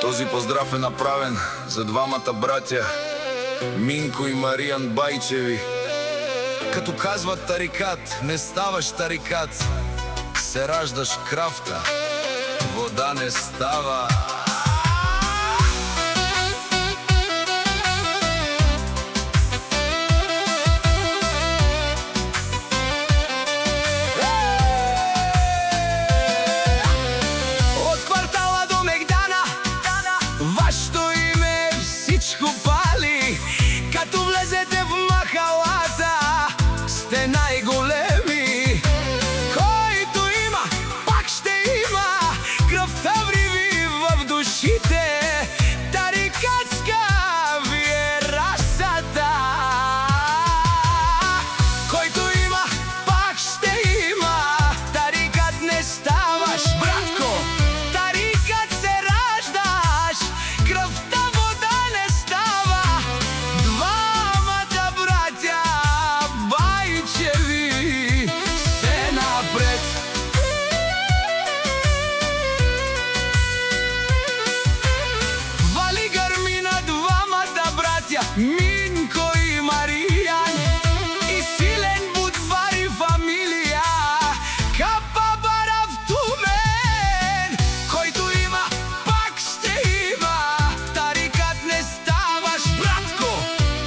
Този поздрав е направен за двамата братя Минко и Маријан Бајчеви. Като казват тарикат, не ставаш тарикат, се раждаш крафта, вода не става. Като влезете в махалата, сте най-големи. Който има, пак ще има. Кръвта вриви в душите. Тарикатска ви е расата. Който има, пак ще има. Тарикат не ставаш, братко. Тарикат се раждаш. Кръвта вода не става. Двамата братя Бајчеви се напред. Вали гърми на двамата братя Минко и Маријан, и силен будвари фамилија Капабара в Тумен. Който има, пак ще има. Тарикат не ставаш, братко.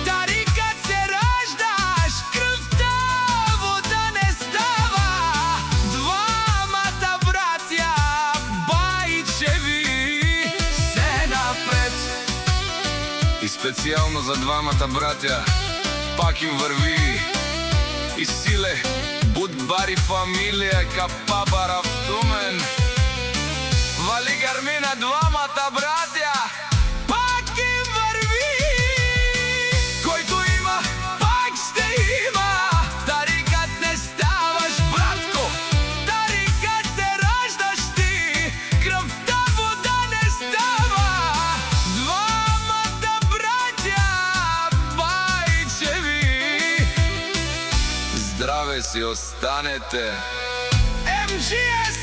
Тарикат се раждаш. Кръвта вода не става. Двамата братя Бајчеви се напред. И специјално за двамата братја пак им върви. И силе будбари фамилија Капабара в Тумен. Вали гърми на двамата братя, пак им върви. Който има, пак ще има. Тарикат не ставаш, братко. Тарикат се раждаш ти. Кръвта вода не става. Двамата братя Бајчеви, Здраве си останете. MGS